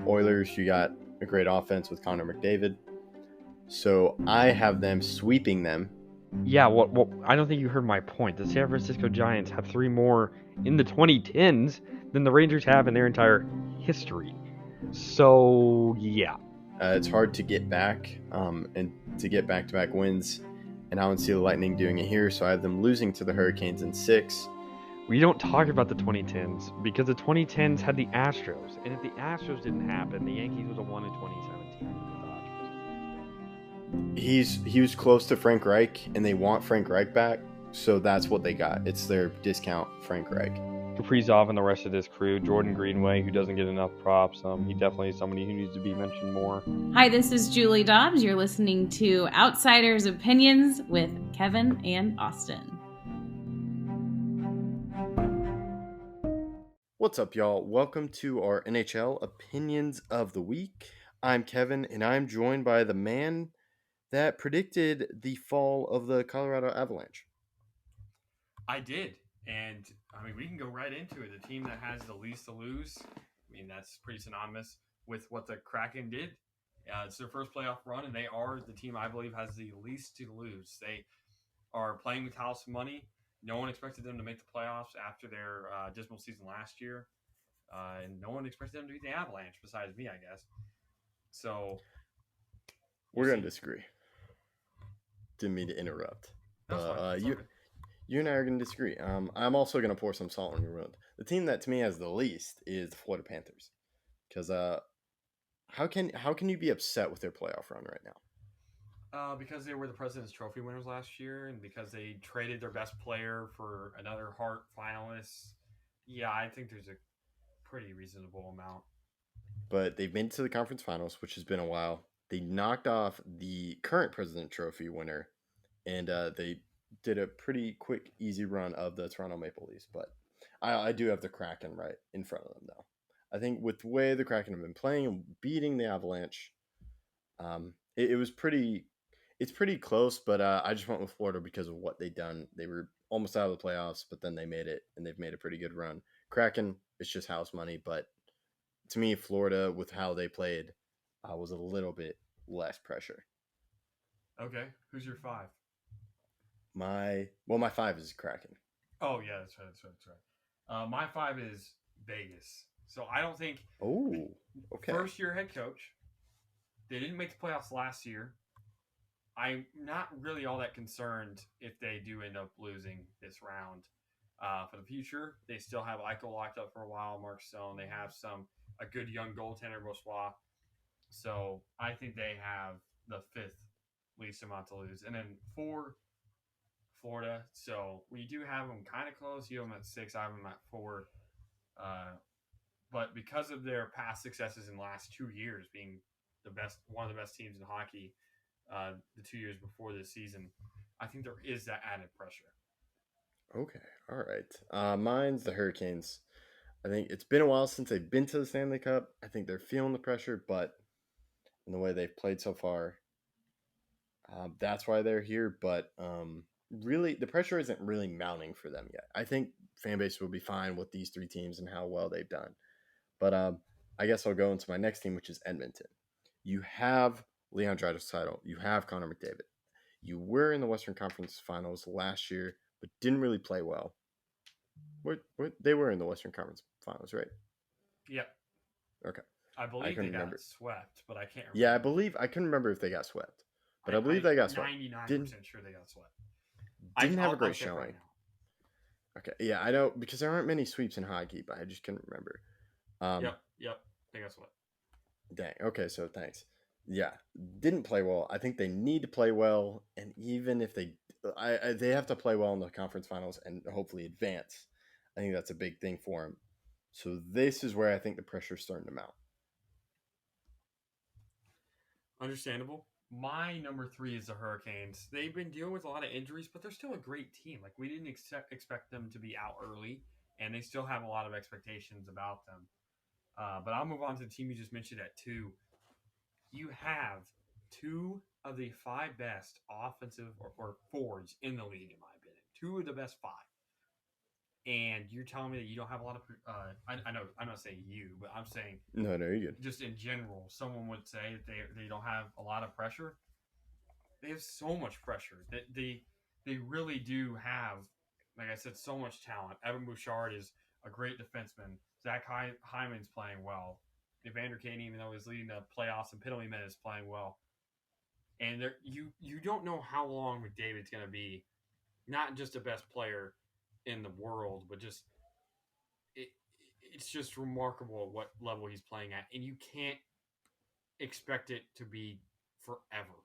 Oilers, you got a great offense with Connor McDavid. So I have them sweeping them. Yeah, well, I don't think you heard my point. The San Francisco Giants have 3 more in the 2010s than the Rangers have in their entire history. So, yeah. It's hard to get back and to get back-to-back wins, and I don't see the Lightning doing it here, so I have them losing to the Hurricanes in 6. We don't talk about the 2010s because the 2010s had the Astros, and if the Astros didn't happen, the Yankees would have won in 2017 with the Dodgers. He was close to Frank Reich, and they want Frank Reich back, so that's what they got. It's their discount Frank Reich. Kaprizov and the rest of this crew, Jordan Greenway, who doesn't get enough props. He definitely is somebody who needs to be mentioned more. Hi, this is Julie Dobbs. You're listening to Outsiders Opinions with Kevin and Austin. What's up, y'all? Welcome to our NHL Opinions of the Week. I'm Kevin, and I'm joined by the man that predicted the fall of the Colorado Avalanche. I did. And, we can go right into it. The team that has the least to lose, that's pretty synonymous with what the Kraken did. It's their first playoff run, and they are the team I believe has the least to lose. They are playing with house money. No one expected them to make the playoffs after their dismal season last year. And no one expected them to beat the Avalanche besides me, I guess. So we're going to disagree. Didn't mean to interrupt. You and I are going to disagree. I'm also going to pour some salt on your wound. The team that to me has the least is the Florida Panthers. Because how can you be upset with their playoff run right now? Because they were the President's Trophy winners last year, and because they traded their best player for another Hart finalist. Yeah, I think there's a pretty reasonable amount. But they've been to the conference finals, which has been a while. They knocked off the current President's Trophy winner, and they did a pretty quick, easy run of the Toronto Maple Leafs. But I do have the Kraken right in front of them, though. I think with the way the Kraken have been playing and beating the Avalanche, it was pretty. It's pretty close, but I just went with Florida because of what they've done. They were almost out of the playoffs, but then they made it, and they've made a pretty good run. Kraken, it's just house money, but to me, Florida, with how they played, was a little bit less pressure. Okay, who's your 5? My 5 is Kraken. Oh yeah, that's right. My 5 is Vegas. So I don't think. Oh, okay. First year head coach. They didn't make the playoffs last year. I'm not really all that concerned if they do end up losing this round. For the future, they still have Eichel locked up for a while, Mark Stone. They have a good young goaltender, Bourgeois. So I think they have the 5th least amount to lose. And then 4, Florida. So we do have them kind of close. You have them at 6. I have them at 4. But because of their past successes in the last 2 years, being one of the best teams in hockey, the 2 years before this season, I think there is that added pressure. Okay, all right. Mine's the Hurricanes. I think it's been a while since they've been to the Stanley Cup. I think they're feeling the pressure, but in the way they've played so far, that's why they're here. But really, the pressure isn't really mounting for them yet. I think fan base will be fine with these 3 teams and how well they've done. But I guess I'll go into my next team, which is Edmonton. You have Leon Draisaitl. You have Connor McDavid. You were in the Western Conference Finals last year, but didn't really play well. They were in the Western Conference Finals, right? Yep. Okay. I believe they got swept, but I can't remember. Yeah, I couldn't remember if they got swept. But I believe they got swept. 99% sure they got swept. Didn't have a great showing. Right, okay. Yeah, I know, because there aren't many sweeps in hockey, but I just couldn't remember. Yep. They got swept. Dang. Okay, so thanks. Yeah, didn't play well. I think they need to play well, and even if they have to play well in the conference finals and hopefully advance. I think that's a big thing for them. So this is where I think the pressure is starting to mount. Understandable. My number 3 is the Hurricanes. They've been dealing with a lot of injuries, but they're still a great team. Like, we didn't expect them to be out early, and they still have a lot of expectations about them. But I'll move on to the team you just mentioned at 2. You have 2 of the 5 best offensive or forwards in the league, in my opinion. 2 of the best 5. and you're telling me that you don't have a lot of. I know I'm not saying you, but I'm saying No, you're good. just in general, someone would say that they don't have a lot of pressure. They have so much pressure that they really do have, like I said, so much talent. Evan Bouchard is a great defenseman. Zach Hyman's playing well. Evander Kane, even though he's leading the playoffs and penalty minutes, playing well. And you don't know how long McDavid's going to be, not just the best player in the world, but just it, it's just remarkable what level he's playing at, and you can't expect it to be forever.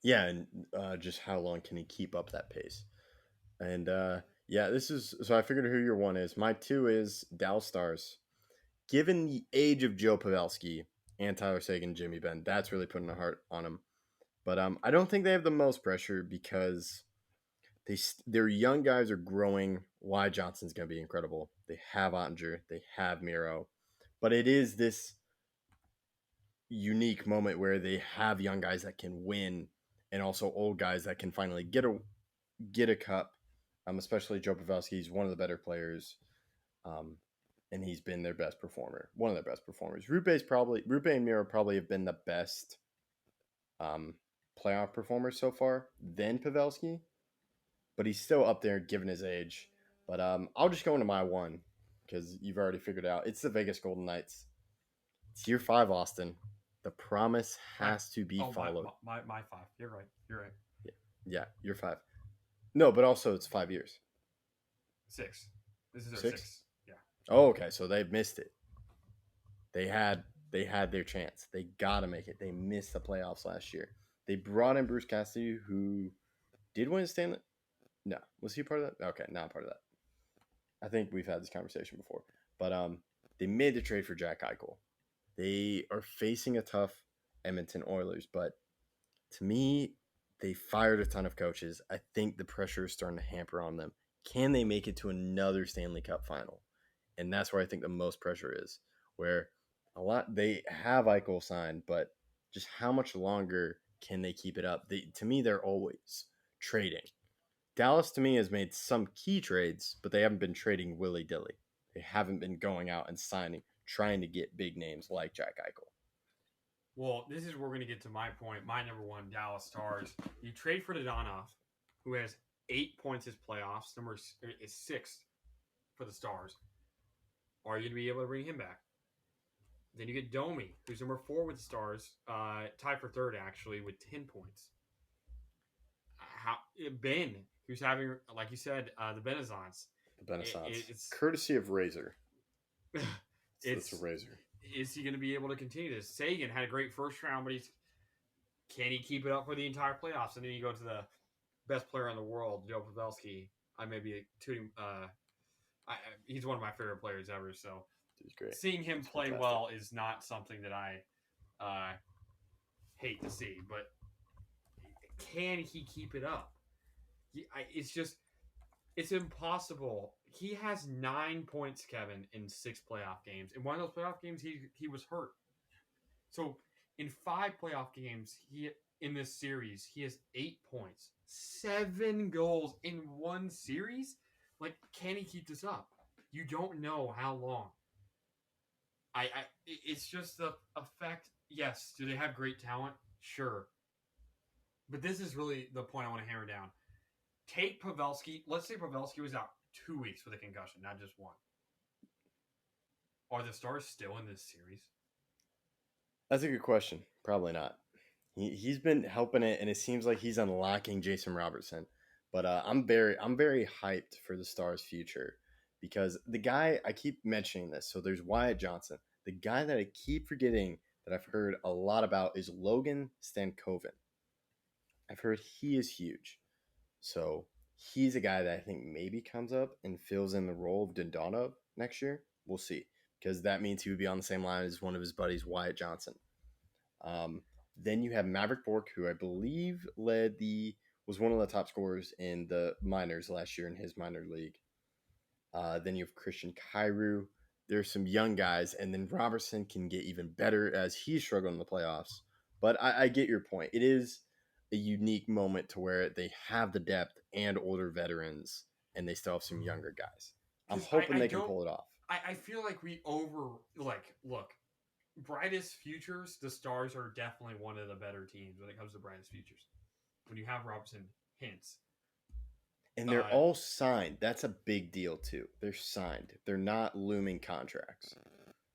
Yeah, and just how long can he keep up that pace? And yeah, this is so I figured who your one is. My two is Dallas Stars. Given the age of Joe Pavelski and Tyler Seguin, Jimmy Benn, that's really putting a heart on him. But I don't think they have the most pressure because their young guys are growing. Wyatt Johnson's going to be incredible. They have Ottinger, they have Miro, but it is this unique moment where they have young guys that can win, and also old guys that can finally get a cup. Especially Joe Pavelski, he's one of the better players, and he's been their best performer, one of their best performers. Rupe and Miro probably have been the best um, playoff performers so far than Pavelski, but he's still up there given his age. But I'll just go into my one because you've already figured out. It's the Vegas Golden Knights. It's year 5, Austin. The promise has to be followed. My 5. You're right. Yeah, year 5. No, but also it's 5 years. 6. This is their 6? 6. Yeah. Oh, okay. So they missed it. They had their chance. They gotta make it. They missed the playoffs last year. They brought in Bruce Cassidy, who did win Stanley. No, was he part of that? Okay, not part of that. I think we've had this conversation before. But they made the trade for Jack Eichel. They are facing a tough Edmonton Oilers, but to me, they fired a ton of coaches. I think the pressure is starting to hamper on them. Can they make it to another Stanley Cup final? And that's where I think the most pressure is. Where they have Eichel signed, but just how much longer can they keep it up? To me, they're always trading. Dallas, to me, has made some key trades, but they haven't been trading willy-dilly. They haven't been going out and signing, trying to get big names like Jack Eichel. Well, this is where we're going to get to my point. My number one, Dallas Stars. You trade for Dadonov, who has 8 points his playoffs. Number is 6th for the Stars. Are you going to be able to bring him back? Then you get Domi, who's number 4 with the Stars, tied for 3rd actually with 10 points. Ben, who's having, like you said, the Benazons. The Benazons. It's courtesy of Razor. It's a Razor. Is he going to be able to continue this? Seguin had a great first round, but can he keep it up for the entire playoffs? And then you go to the best player in the world, Joe Pavelski. I may be tooting. He's one of my favorite players ever. So he's great. Seeing him play well is not something that I hate to see. But can he keep it up? It's impossible. He has 9 points, Kevin, in 6 playoff games. In one of those playoff games, he was hurt. So in 5 playoff games, in this series, he has 8 points, 7 goals in one series. Like, can he keep this up? You don't know how long. It's just the effect. Yes, do they have great talent? Sure. But this is really the point I want to hammer down. Take Pavelski. Let's say Pavelski was out 2 weeks with a concussion, not just 1. Are the Stars still in this series? That's a good question. Probably not. He's been helping it, and it seems like he's unlocking Jason Robertson. But I'm very hyped for the Stars' future because the guy, I keep mentioning this. So there's Wyatt Johnson. The guy that I keep forgetting that I've heard a lot about is Logan Stankoven. I've heard he is huge. So he's a guy that I think maybe comes up and fills in the role of Dadonov next year. We'll see, because that means he would be on the same line as one of his buddies, Wyatt Johnson. Then you have Maverick Bourque, who I believe was one of the top scorers in the minors last year in his minor league. Then you have Christian Kyrou. There's some young guys, and then Robertson can get even better as he's struggling in the playoffs. But I get your point. It is a unique moment to where they have the depth and older veterans and they still have some younger guys. I'm 'Cause hoping I they can don't- pull it off. I feel like we look, brightest futures, the Stars are definitely one of the better teams when it comes to brightest futures. When you have Robinson, Hintz, And they're all signed. That's a big deal too. They're signed. They're not looming contracts.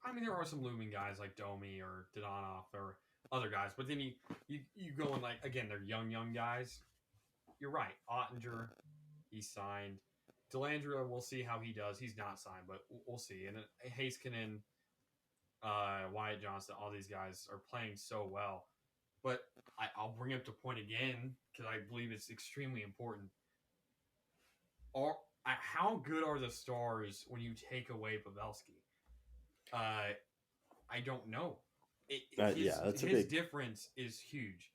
I mean, there are some looming guys like Domi or Dodonov or other guys, but then you go and like again, they're young guys. You're right. Ottinger, he's signed. Delandria, we'll see how he does. He's not signed, but we'll see. And Heiskanen, Wyatt Johnston, all these guys are playing so well. But I'll bring up the point again because I believe it's extremely important. How good are the Stars when you take away Pavelski? I don't know. That's his difference is huge.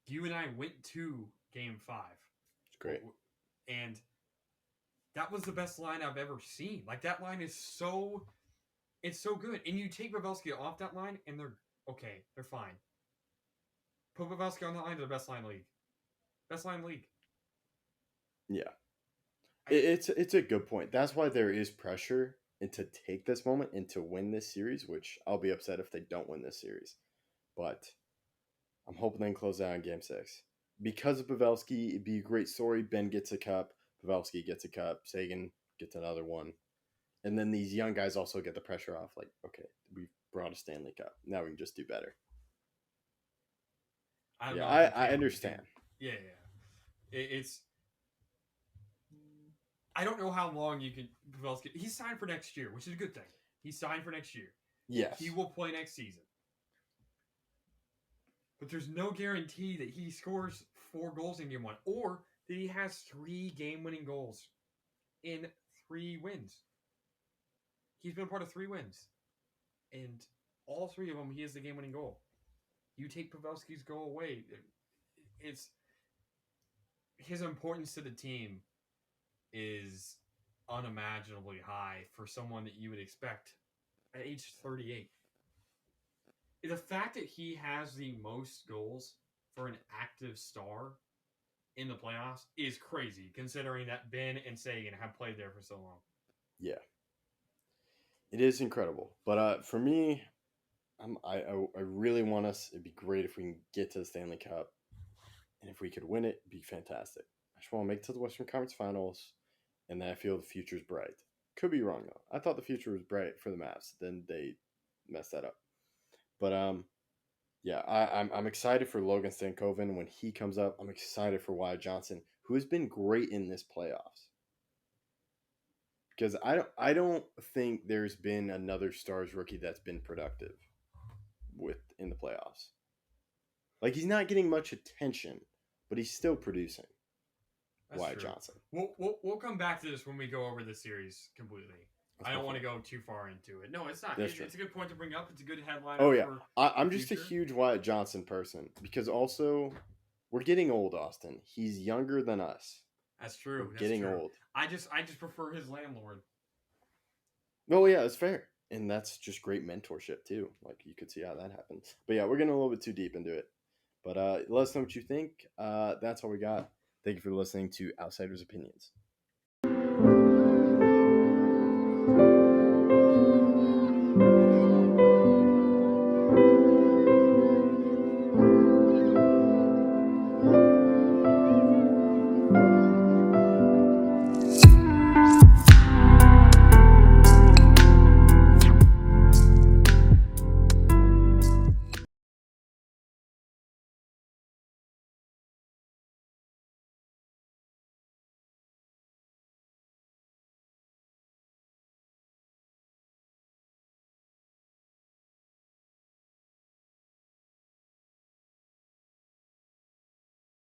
You and I went to Game 5. It's great. And that was the best line I've ever seen. Like, that line is so good. And you take Pavelski off that line, and they're okay. They're fine. Put Pavelski on that line, they're the best line in the league. Best line in the league. Yeah. It's a good point. That's why there is pressure and to take this moment and to win this series, which I'll be upset if they don't win this series. But I'm hoping they can close out in Game 6. Because of Pavelski, it'd be a great story. Ben gets a cup. Pavelski gets a cup. Sagan gets another one. And then these young guys also get the pressure off. Like, okay, we've brought a Stanley Cup. Now we can just do better. I understand. Yeah. It's... I don't know how long you can... Pavelski... He's signed for next year, which is a good thing. He's signed for next year. Yes. He will play next season. But there's no guarantee that he scores 4 goals in Game 1 or that he has 3 game-winning goals in 3 wins. He's been a part of 3 wins. And all 3 of them, he has the game-winning goal. You take Pavelski's goal away, it's... His importance to the team is unimaginably high for someone that you would expect at age 38. The fact that he has the most goals for an active star in the playoffs is crazy, considering that Ben and Sagan have played there for so long. Yeah. It is incredible. But for me, I really want us. It'd be great if we can get to the Stanley Cup. And if we could win it, it'd be fantastic. I just want to make it to the Western Conference Finals. And then I feel the future's bright. Could be wrong, though. I thought the future was bright for the Mavs. Then they messed that up. But yeah, I'm excited for Logan Stankoven when he comes up. I'm excited for Wyatt Johnston, who has been great in this playoffs. Because I don't think there's been another Stars rookie that's been productive in the playoffs. Like, he's not getting much attention, but he's still producing. That's Wyatt true. Johnston. We'll come back to this when we go over the series completely. I don't want to go too far into it. No, it's not. It's a good point to bring up. It's a good headline. Oh, yeah. I'm just a huge Wyatt Johnston person. Because also, we're getting old, Austin. He's younger than us. That's true. We're getting old. I just prefer his landlord. Oh, yeah, it's fair. And that's just great mentorship, too. Like, you could see how that happens. But, yeah, we're getting a little bit too deep into it. But let us know what you think. That's all we got. Thank you for listening to Outsiders Opinions.